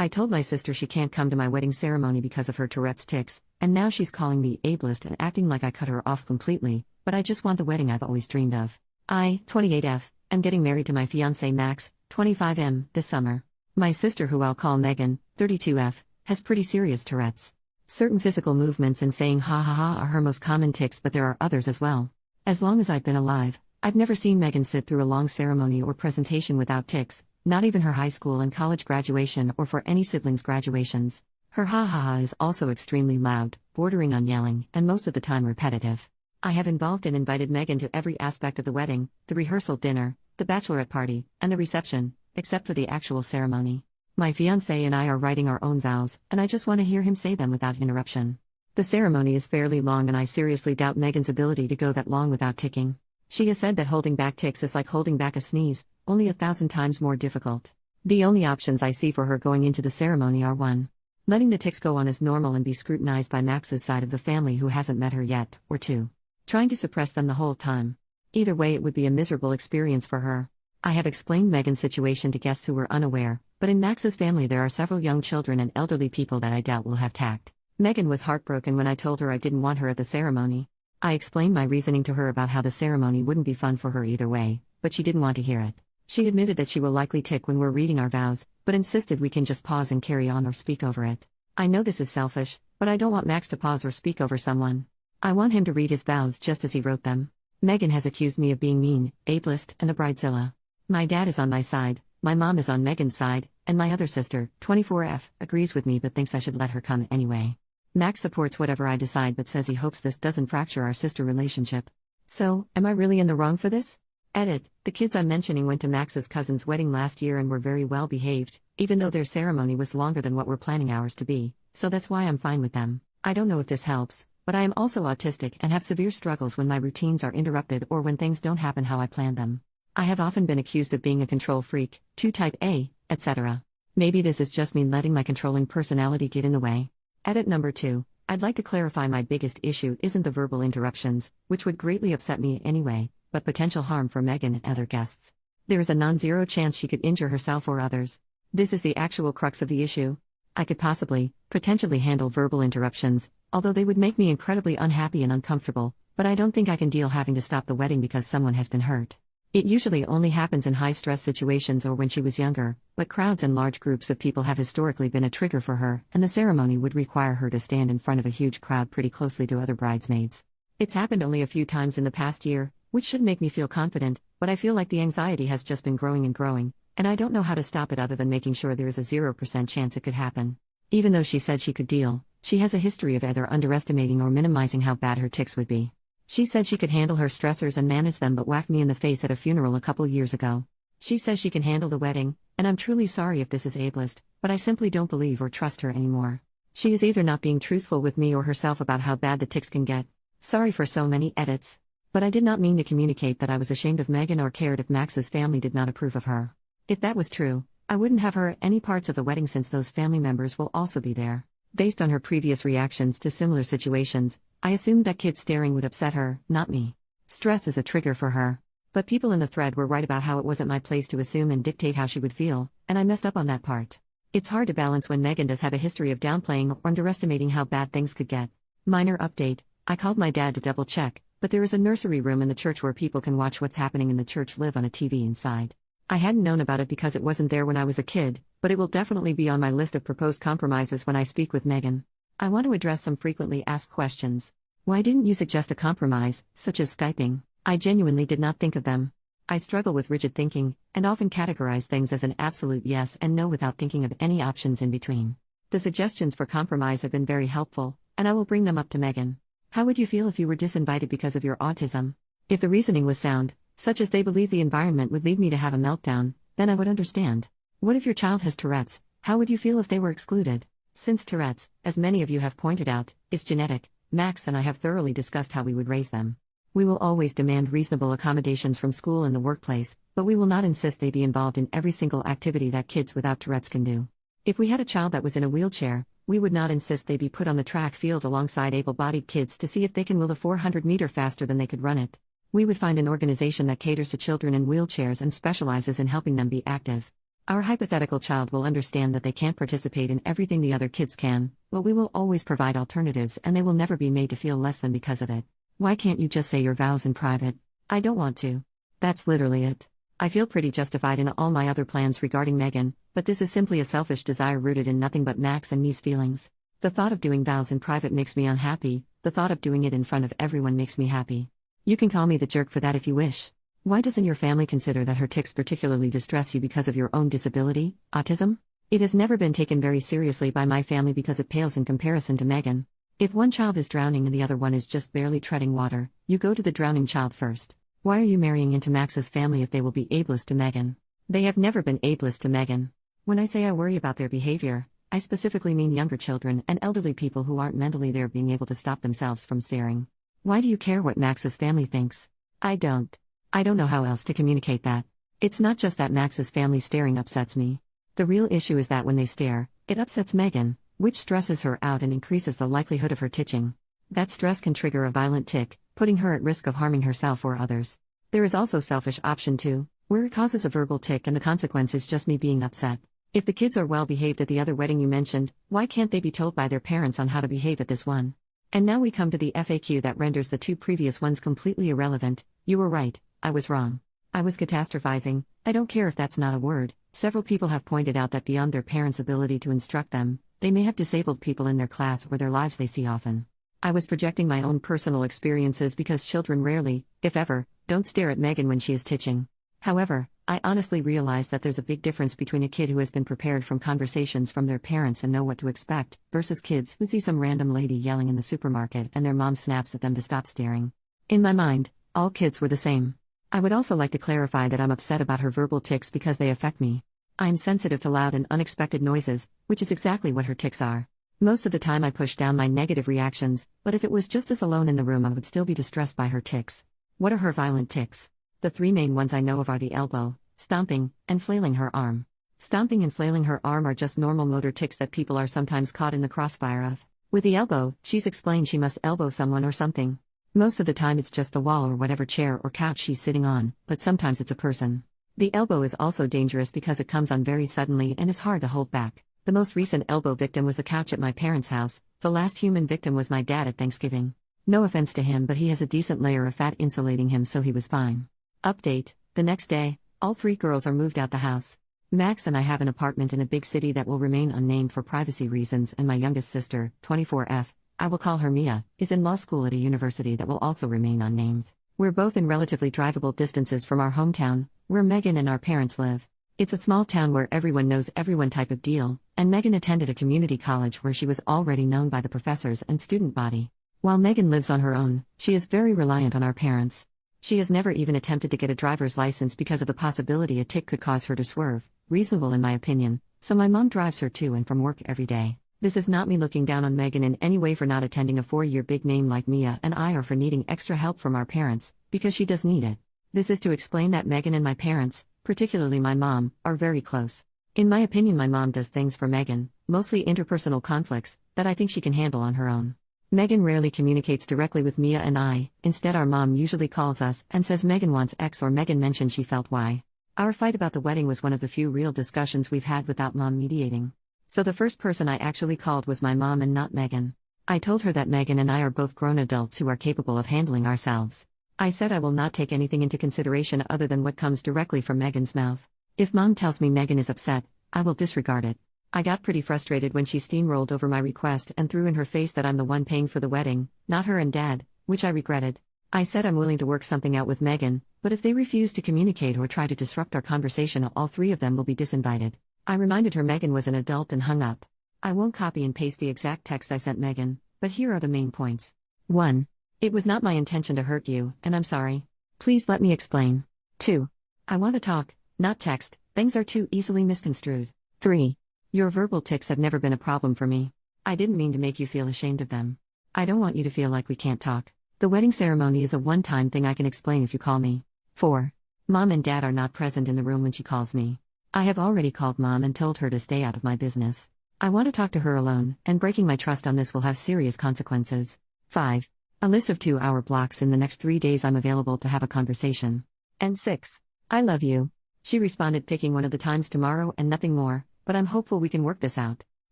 I told my sister she can't come to my wedding ceremony because of her Tourette's tics, and now she's calling me ableist and acting like I cut her off completely, but I just want the wedding I've always dreamed of. I, 28F, am getting married to my fiancé Max, 25M, this summer. My sister, who I'll call Megan, 32F, has pretty serious Tourette's. Certain physical movements and saying ha ha ha are her most common tics, but there are others as well. As long as I've been alive, I've never seen Megan sit through a long ceremony or presentation without tics, not even her high school and college graduation or for any siblings' graduations. Her ha ha ha is also extremely loud, bordering on yelling, and most of the time repetitive. I have involved and invited Megan to every aspect of the wedding, the rehearsal dinner, the bachelorette party, and the reception, except for the actual ceremony. My fiancé and I are writing our own vows, and I just want to hear him say them without interruption. The ceremony is fairly long, and I seriously doubt Megan's ability to go that long without ticking. She has said that holding back tics is like holding back a sneeze, only 1,000 times more difficult. The only options I see for her going into the ceremony are 1. Letting the tics go on as normal and be scrutinized by Max's side of the family who hasn't met her yet, or 2. Trying to suppress them the whole time. Either way, it would be a miserable experience for her. I have explained Megan's situation to guests who were unaware, but in Max's family there are several young children and elderly people that I doubt will have tact. Megan was heartbroken when I told her I didn't want her at the ceremony. I explained my reasoning to her about how the ceremony wouldn't be fun for her either way, but she didn't want to hear it. She admitted that she will likely tic when we're reading our vows, but insisted we can just pause and carry on or speak over it. I know this is selfish, but I don't want Max to pause or speak over someone. I want him to read his vows just as he wrote them. Megan has accused me of being mean, ableist, and a bridezilla. My dad is on my side, my mom is on Megan's side, and my other sister, 24F, agrees with me but thinks I should let her come anyway. Max supports whatever I decide but says he hopes this doesn't fracture our sister relationship. So, am I really in the wrong for this? Edit: the kids I'm mentioning went to Max's cousin's wedding last year and were very well behaved, even though their ceremony was longer than what we're planning ours to be, so that's why I'm fine with them. I don't know if this helps, but I am also autistic and have severe struggles when my routines are interrupted or when things don't happen how I planned them. I have often been accused of being a control freak, 2 type A, etc. Maybe this is just me letting my controlling personality get in the way. Edit number 2. I'd like to clarify my biggest issue isn't the verbal interruptions, which would greatly upset me anyway, but potential harm for Megan and other guests. There is a non-zero chance she could injure herself or others. This is the actual crux of the issue. I could potentially handle verbal interruptions, although they would make me incredibly unhappy and uncomfortable, but I don't think I can deal having to stop the wedding because someone has been hurt. It usually only happens in high-stress situations or when she was younger, but crowds and large groups of people have historically been a trigger for her, and the ceremony would require her to stand in front of a huge crowd pretty closely to other bridesmaids. It's happened only a few times in the past year, which should make me feel confident, but I feel like the anxiety has just been growing and growing, and I don't know how to stop it other than making sure there is a 0% chance it could happen. Even though she said she could deal, she has a history of either underestimating or minimizing how bad her tics would be. She said she could handle her stressors and manage them but whacked me in the face at a funeral a couple years ago. She says she can handle the wedding, and I'm truly sorry if this is ableist, but I simply don't believe or trust her anymore. She is either not being truthful with me or herself about how bad the tics can get. Sorry for so many edits. But I did not mean to communicate that I was ashamed of Megan or cared if Max's family did not approve of her. If that was true, I wouldn't have her at any parts of the wedding since those family members will also be there. Based on her previous reactions to similar situations, I assumed that kids staring would upset her, not me. Stress is a trigger for her. But people in the thread were right about how it wasn't my place to assume and dictate how she would feel, and I messed up on that part. It's hard to balance when Megan does have a history of downplaying or underestimating how bad things could get. Minor update: I called my dad to double check, but there is a nursery room in the church where people can watch what's happening in the church live on a TV inside. I hadn't known about it because it wasn't there when I was a kid, but it will definitely be on my list of proposed compromises when I speak with Megan. I want to address some frequently asked questions. Why didn't you suggest a compromise, such as Skyping? I genuinely did not think of them. I struggle with rigid thinking, and often categorize things as an absolute yes and no without thinking of any options in between. The suggestions for compromise have been very helpful, and I will bring them up to Megan. How would you feel if you were disinvited because of your autism? If the reasoning was sound, such as they believe the environment would lead me to have a meltdown, then I would understand. What if your child has Tourette's? How would you feel if they were excluded? Since Tourette's, as many of you have pointed out, is genetic, Max and I have thoroughly discussed how we would raise them. We will always demand reasonable accommodations from school and the workplace, but we will not insist they be involved in every single activity that kids without Tourette's can do. If we had a child that was in a wheelchair, we would not insist they be put on the track field alongside able-bodied kids to see if they can will a 400-meter faster than they could run it. We would find an organization that caters to children in wheelchairs and specializes in helping them be active. Our hypothetical child will understand that they can't participate in everything the other kids can, but we will always provide alternatives and they will never be made to feel less than because of it. Why can't you just say your vows in private? I don't want to. That's literally it. I feel pretty justified in all my other plans regarding Megan, but this is simply a selfish desire rooted in nothing but Max and me's feelings. The thought of doing vows in private makes me unhappy, the thought of doing it in front of everyone makes me happy. You can call me the jerk for that if you wish. Why doesn't your family consider that her tics particularly distress you because of your own disability, autism? It has never been taken very seriously by my family because it pales in comparison to Megan. If one child is drowning and the other one is just barely treading water, you go to the drowning child first. Why are you marrying into Max's family if they will be ableist to Megan? They have never been ableist to Megan. When I say I worry about their behavior, I specifically mean younger children and elderly people who aren't mentally there being able to stop themselves from staring. Why do you care what Max's family thinks? I don't. I don't know how else to communicate that. It's not just that Max's family staring upsets me. The real issue is that when they stare, it upsets Megan, which stresses her out and increases the likelihood of her titching. That stress can trigger a violent tic, putting her at risk of harming herself or others. There is also selfish option 2, where it causes a verbal tic and the consequence is just me being upset. If the kids are well behaved at the other wedding you mentioned, why can't they be told by their parents on how to behave at this one? And now we come to the FAQ that renders the 2 previous ones completely irrelevant. You were right, I was wrong. I was catastrophizing. I don't care if that's not a word. Several people have pointed out that beyond their parents' ability to instruct them, they may have disabled people in their class or their lives they see often. I was projecting my own personal experiences because children rarely, if ever, don't stare at Megan when she is titching. However, I honestly realize that there's a big difference between a kid who has been prepared from conversations from their parents and know what to expect, versus kids who see some random lady yelling in the supermarket and their mom snaps at them to stop staring. In my mind, all kids were the same. I would also like to clarify that I'm upset about her verbal tics because they affect me. I'm sensitive to loud and unexpected noises, which is exactly what her tics are. Most of the time I push down my negative reactions, but if it was just us alone in the room I would still be distressed by her tics. What are her violent tics? The 3 main ones I know of are the elbow, stomping, and flailing her arm. Stomping and flailing her arm are just normal motor tics that people are sometimes caught in the crossfire of. With the elbow, she's explained she must elbow someone or something. Most of the time it's just the wall or whatever chair or couch she's sitting on, but sometimes it's a person. The elbow is also dangerous because it comes on very suddenly and is hard to hold back. The most recent elbow victim was the couch at my parents' house. The last human victim was my dad at Thanksgiving. No offense to him, but he has a decent layer of fat insulating him, so he was fine. Update: the next day, all 3 girls are moved out the house. Max and I have an apartment in a big city that will remain unnamed for privacy reasons, and my youngest sister, 24F, I will call her Mia, is in law school at a university that will also remain unnamed. We're both in relatively drivable distances from our hometown, where Megan and our parents live. It's a small town where everyone knows everyone type of deal, and Megan attended a community college where she was already known by the professors and student body. While Megan lives on her own, she is very reliant on our parents. She has never even attempted to get a driver's license because of the possibility a tic could cause her to swerve, reasonable in my opinion, so my mom drives her to and from work every day. This is not me looking down on Megan in any way for not attending a 4-year big name like Mia and I, or for needing extra help from our parents, because she does need it. This is to explain that Megan and my parents, particularly my mom, are very close. In my opinion, my mom does things for Megan, mostly interpersonal conflicts, that I think she can handle on her own. Megan rarely communicates directly with Mia and I. Instead, our mom usually calls us and says Megan wants X or Megan mentioned she felt Y. Our fight about the wedding was one of the few real discussions we've had without mom mediating. So the first person I actually called was my mom and not Megan. I told her that Megan and I are both grown adults who are capable of handling ourselves. I said I will not take anything into consideration other than what comes directly from Megan's mouth. If mom tells me Megan is upset, I will disregard it. I got pretty frustrated when she steamrolled over my request and threw in her face that I'm the one paying for the wedding, not her and dad, which I regretted. I said I'm willing to work something out with Megan, but if they refuse to communicate or try to disrupt our conversation, all 3 of them will be disinvited. I reminded her Megan was an adult and hung up. I won't copy and paste the exact text I sent Megan, but here are the main points. 1. It was not my intention to hurt you, and I'm sorry. Please let me explain. 2. I want to talk, not text. Things are too easily misconstrued. 3. Your verbal tics have never been a problem for me. I didn't mean to make you feel ashamed of them. I don't want you to feel like we can't talk. The wedding ceremony is a one-time thing I can explain if you call me. 4. Mom and dad are not present in the room when she calls me. I have already called mom and told her to stay out of my business. I want to talk to her alone, and breaking my trust on this will have serious consequences. 5. A list of 2-hour blocks in the next 3 days I'm available to have a conversation. And 6. I love you. She responded picking one of the times tomorrow and nothing more, but I'm hopeful we can work this out.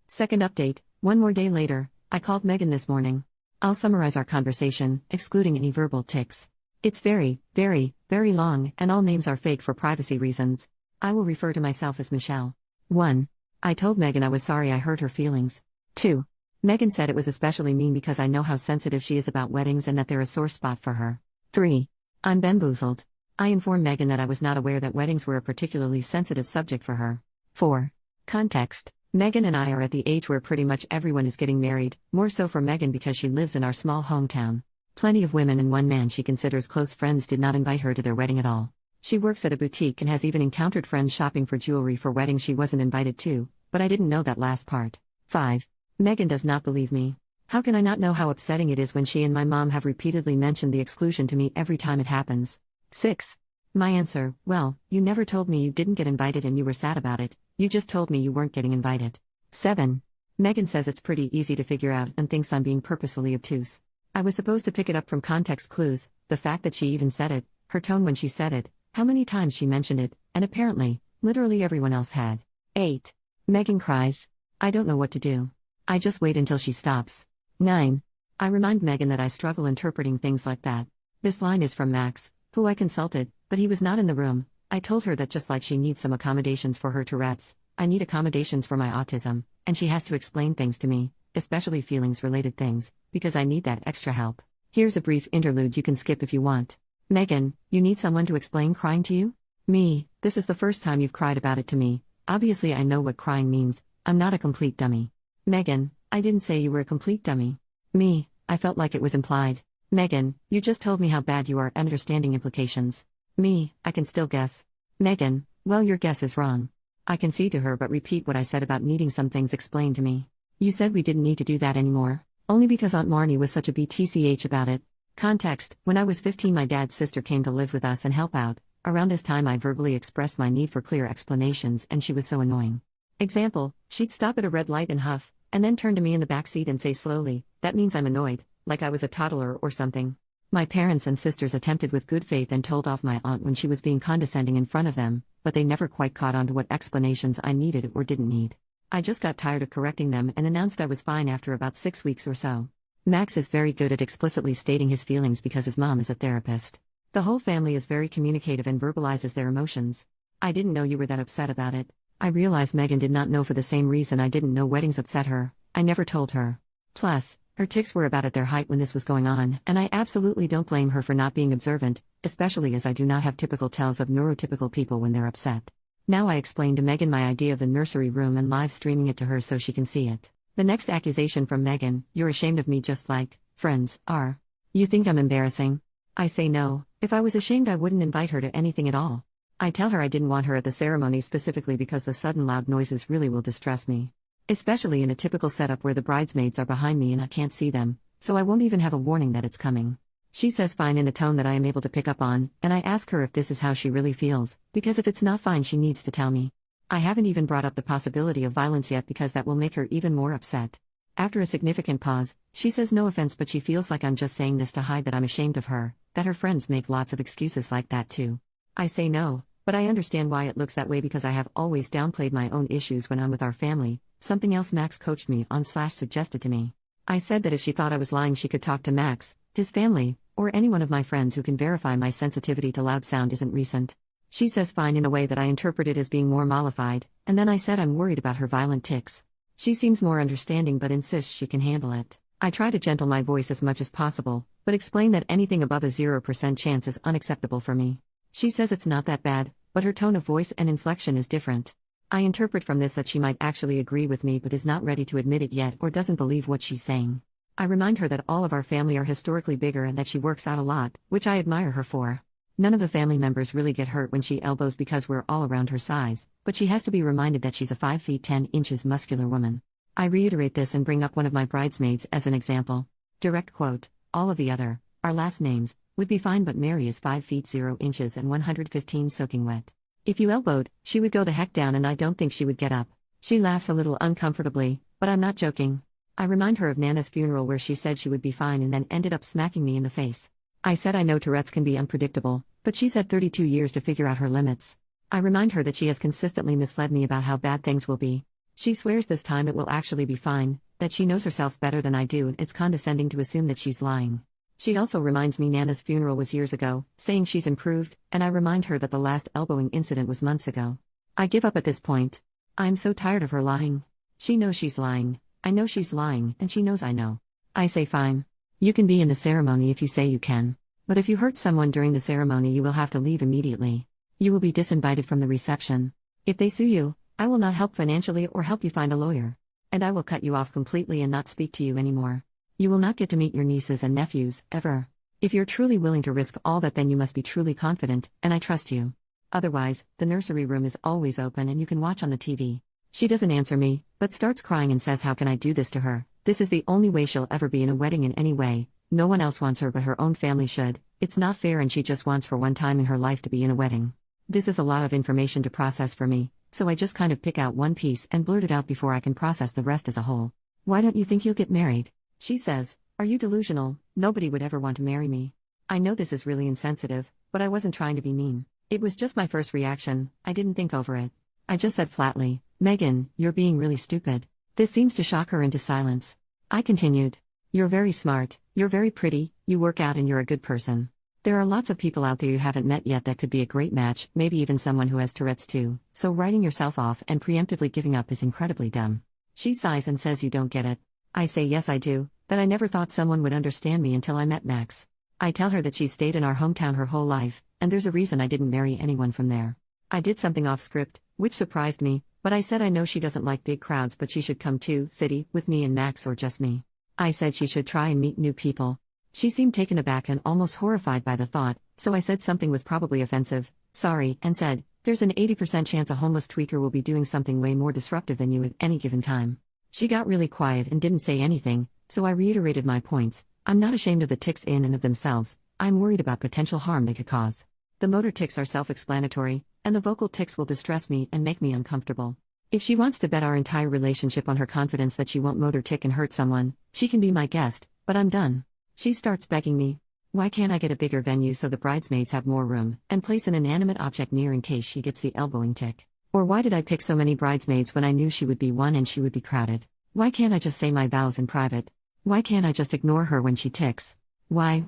Second update, one more day later, I called Megan this morning. I'll summarize our conversation, excluding any verbal tics. It's very, very, very long, and all names are fake for privacy reasons. I will refer to myself as Michelle. 1. I told Megan I was sorry I hurt her feelings. 2. Megan said it was especially mean because I know how sensitive she is about weddings and that they're a sore spot for her. 3. I'm bamboozled. I informed Megan that I was not aware that weddings were a particularly sensitive subject for her. 4. Context. Megan and I are at the age where pretty much everyone is getting married, more so for Megan because she lives in our small hometown. Plenty of women and one man she considers close friends did not invite her to their wedding at all. She works at a boutique and has even encountered friends shopping for jewelry for weddings she wasn't invited to, but I didn't know that last part. 5. Megan does not believe me. How can I not know how upsetting it is when she and my mom have repeatedly mentioned the exclusion to me every time it happens? 6. My answer, well, you never told me you didn't get invited and you were sad about it, you just told me you weren't getting invited. 7. Megan says it's pretty easy to figure out and thinks I'm being purposefully obtuse. I was supposed to pick it up from context clues, the fact that she even said it, her tone when she said it, how many times she mentioned it, and apparently, literally everyone else had. 8. Megan cries. I don't know what to do. I just wait until she stops. 9. I remind Megan that I struggle interpreting things like that. This line is from Max, who I consulted, but he was not in the room. I told her that just like she needs some accommodations for her Tourette's, I need accommodations for my autism, and she has to explain things to me, especially feelings-related things, because I need that extra help. Here's a brief interlude you can skip if you want. Megan, you need someone to explain crying to you? Me, this is the first time you've cried about it to me. Obviously I know what crying means, I'm not a complete dummy. Megan, I didn't say you were a complete dummy. Me, I felt like it was implied. Megan, you just told me how bad you are at understanding implications. Me, I can still guess. Megan, well your guess is wrong. I concede to her but repeat what I said about needing some things explained to me. You said we didn't need to do that anymore. Only because Aunt Marnie was such a BTCH about it. Context, when I was 15 my dad's sister came to live with us and help out. Around this time I verbally expressed my need for clear explanations and she was so annoying. Example, she'd stop at a red light and huff, and then turn to me in the backseat and say slowly, that means I'm annoyed, like I was a toddler or something. My parents and sisters attempted with good faith and told off my aunt when she was being condescending in front of them, but they never quite caught on to what explanations I needed or didn't need. I just got tired of correcting them and announced I was fine after about 6 weeks or so. Max is very good at explicitly stating his feelings because his mom is a therapist. The whole family is very communicative and verbalizes their emotions. I didn't know you were that upset about it. I realized Megan did not know for the same reason I didn't know weddings upset her. I never told her. Plus, her tics were about at their height when this was going on, and I absolutely don't blame her for not being observant, especially as I do not have typical tells of neurotypical people when they're upset. Now I explained to Megan my idea of the nursery room and live streaming it to her so she can see it. The next accusation from Megan, you're ashamed of me just like friends are. You think I'm embarrassing? I say no, if I was ashamed I wouldn't invite her to anything at all. I tell her I didn't want her at the ceremony specifically because the sudden loud noises really will distress me. Especially in a typical setup where the bridesmaids are behind me and I can't see them, so I won't even have a warning that it's coming. She says fine in a tone that I am able to pick up on, and I ask her if this is how she really feels, because if it's not fine she needs to tell me. I haven't even brought up the possibility of violence yet because that will make her even more upset. After a significant pause, she says no offense but she feels like I'm just saying this to hide that I'm ashamed of her, that her friends make lots of excuses like that too. I say no, but I understand why it looks that way because I have always downplayed my own issues when I'm with our family, something else Max coached me on / suggested to me. I said that if she thought I was lying she could talk to Max, his family, or any one of my friends who can verify my sensitivity to loud sound isn't recent. She says fine in a way that I interpreted as being more mollified, and then I said I'm worried about her violent tics. She seems more understanding but insists she can handle it. I try to gentle my voice as much as possible, but explain that anything above a 0% chance is unacceptable for me. She says it's not that bad, but her tone of voice and inflection is different. I interpret from this that she might actually agree with me but is not ready to admit it yet or doesn't believe what she's saying. I remind her that all of our family are historically bigger and that she works out a lot, which I admire her for. None of the family members really get hurt when she elbows because we're all around her size, but she has to be reminded that she's a 5 feet 10 inches muscular woman. I reiterate this and bring up one of my bridesmaids as an example. Direct quote, all of the other, our last names, would be fine but Mary is 5 feet 0 inches and 115 soaking wet. If you elbowed, she would go the heck down and I don't think she would get up. She laughs a little uncomfortably, but I'm not joking. I remind her of Nana's funeral where she said she would be fine and then ended up smacking me in the face. I said I know Tourette's can be unpredictable, but she's had 32 years to figure out her limits. I remind her that she has consistently misled me about how bad things will be. She swears this time it will actually be fine, that she knows herself better than I do, and it's condescending to assume that she's lying. She also reminds me Nana's funeral was years ago, saying she's improved, and I remind her that the last elbowing incident was months ago. I give up at this point. I'm so tired of her lying. She knows she's lying, I know she's lying, and she knows I know. I say fine. You can be in the ceremony if you say you can. But if you hurt someone during the ceremony, you will have to leave immediately. You will be disinvited from the reception. If they sue you, I will not help financially or help you find a lawyer. And I will cut you off completely and not speak to you anymore. You will not get to meet your nieces and nephews, ever. If you're truly willing to risk all that, then you must be truly confident, and I trust you. Otherwise, the nursery room is always open and you can watch on the TV. She doesn't answer me, but starts crying and says, how can I do this to her? This is the only way she'll ever be in a wedding in any way. No one else wants her but her own family should. It's not fair, and she just wants for one time in her life to be in a wedding. This is a lot of information to process for me, so I just kind of pick out one piece and blurt it out before I can process the rest as a whole. Why don't you think you'll get married? She says, are you delusional? Nobody would ever want to marry me. I know this is really insensitive, but I wasn't trying to be mean. It was just my first reaction, I didn't think over it. I just said flatly, Megan, you're being really stupid. This seems to shock her into silence. I continued, you're very smart, you're very pretty, you work out, and you're a good person. There are lots of people out there you haven't met yet that could be a great match, maybe even someone who has Tourette's too, so writing yourself off and preemptively giving up is incredibly dumb. She sighs and says, you don't get it. I say yes I do, that I never thought someone would understand me until I met Max. I tell her that she's stayed in our hometown her whole life, and there's a reason I didn't marry anyone from there. I did something off script, which surprised me, but I said I know she doesn't like big crowds, but she should come to city with me and Max, or just me. I said she should try and meet new people. She seemed taken aback and almost horrified by the thought, so I said something was probably offensive, sorry, and said, there's an 80% chance a homeless tweaker will be doing something way more disruptive than you at any given time. She got really quiet and didn't say anything, so I reiterated my points. I'm not ashamed of the tics in and of themselves, I'm worried about potential harm they could cause. The motor tics are self-explanatory, and the vocal tics will distress me and make me uncomfortable. If she wants to bet our entire relationship on her confidence that she won't motor tic and hurt someone, she can be my guest, but I'm done. She starts begging me. Why can't I get a bigger venue so the bridesmaids have more room, and place an inanimate object near in case she gets the elbowing tic? Or why did I pick so many bridesmaids when I knew she would be one and she would be crowded? Why can't I just say my vows in private? Why can't I just ignore her when she tics? Why?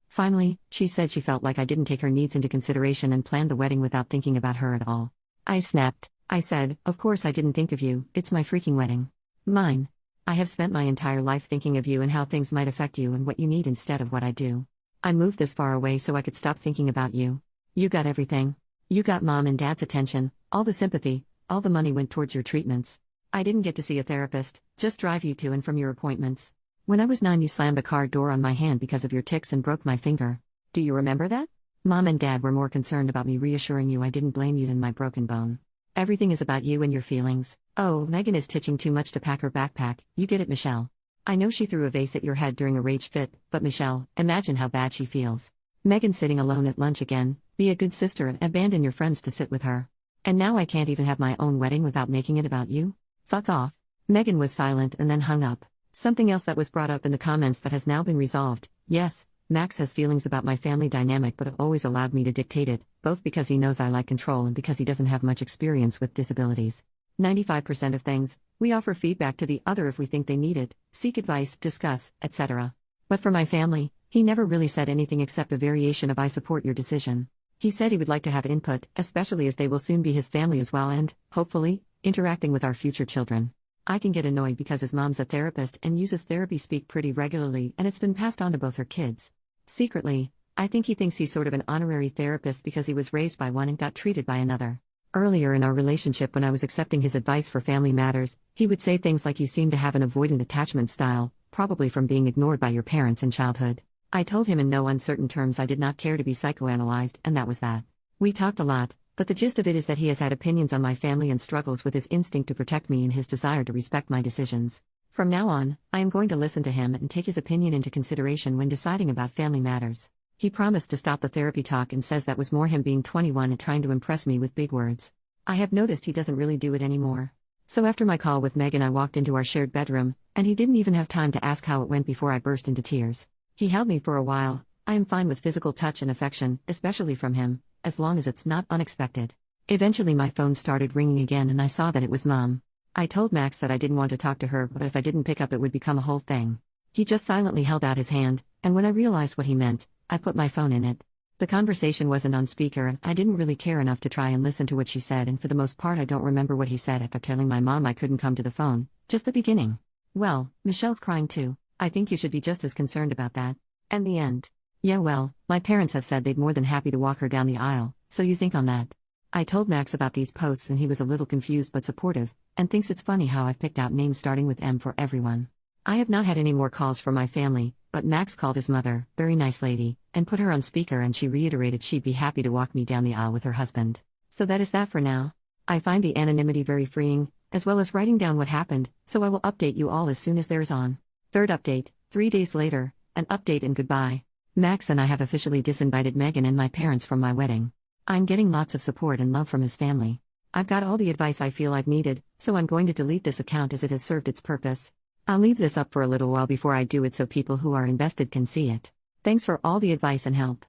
Finally, she said she felt like I didn't take her needs into consideration and planned the wedding without thinking about her at all. I snapped. I said, of course I didn't think of you, it's my freaking wedding. Mine. I have spent my entire life thinking of you and how things might affect you and what you need instead of what I do. I moved this far away so I could stop thinking about you. You got everything. You got mom and dad's attention, all the sympathy, all the money went towards your treatments. I didn't get to see a therapist, just drive you to and from your appointments. When I was 9, you slammed a car door on my hand because of your tics and broke my finger. Do you remember that? Mom and dad were more concerned about me reassuring you I didn't blame you than my broken bone. Everything is about you and your feelings. Oh, Megan is titching too much to pack her backpack, you get it, Michelle. I know she threw a vase at your head during a rage fit, but Michelle, imagine how bad she feels. Megan sitting alone at lunch again, be a good sister and abandon your friends to sit with her. And now I can't even have my own wedding without making it about you? Fuck off. Megan was silent and then hung up. Something else that was brought up in the comments that has now been resolved. Yes, Max has feelings about my family dynamic but always allowed me to dictate it, both because he knows I like control and because he doesn't have much experience with disabilities. 95% of things, we offer feedback to the other if we think they need it, seek advice, discuss, etc. But for my family, he never really said anything except a variation of I support your decision. He said he would like to have input, especially as they will soon be his family as well and, hopefully, interacting with our future children. I can get annoyed because his mom's a therapist and uses therapy speak pretty regularly and it's been passed on to both her kids. Secretly, I think he thinks he's sort of an honorary therapist because he was raised by one and got treated by another. Earlier in our relationship when I was accepting his advice for family matters, he would say things like you seem to have an avoidant attachment style, probably from being ignored by your parents in childhood. I told him in no uncertain terms I did not care to be psychoanalyzed and that was that. We talked a lot, but the gist of it is that he has had opinions on my family and struggles with his instinct to protect me and his desire to respect my decisions. From now on, I am going to listen to him and take his opinion into consideration when deciding about family matters. He promised to stop the therapy talk and says that was more him being 21 and trying to impress me with big words. I have noticed he doesn't really do it anymore. So after my call with Megan I walked into our shared bedroom, and he didn't even have time to ask how it went before I burst into tears. He held me for a while. I am fine with physical touch and affection, especially from him, as long as it's not unexpected. Eventually my phone started ringing again and I saw that it was Mom. I told Max that I didn't want to talk to her, but if I didn't pick up it would become a whole thing. He just silently held out his hand, and when I realized what he meant, I put my phone in it. The conversation wasn't on speaker and I didn't really care enough to try and listen to what she said, and for the most part I don't remember what he said after telling my mom I couldn't come to the phone, just the beginning. Well, Michelle's crying too. I think you should be just as concerned about that. And the end. Yeah, well, my parents have said they'd more than happy to walk her down the aisle, so you think on that. I told Max about these posts and he was a little confused but supportive, and thinks it's funny how I've picked out names starting with M for everyone. I have not had any more calls from my family, but Max called his mother, very nice lady, and put her on speaker, and she reiterated she'd be happy to walk me down the aisle with her husband. So that is that for now. I find the anonymity very freeing, as well as writing down what happened, so I will update you all as soon as there is on. Third update, 3 days later, an update and goodbye. Max and I have officially disinvited Megan and my parents from my wedding. I'm getting lots of support and love from his family. I've got all the advice I feel I've needed, so I'm going to delete this account as it has served its purpose. I'll leave this up for a little while before I do it so people who are invested can see it. Thanks for all the advice and help.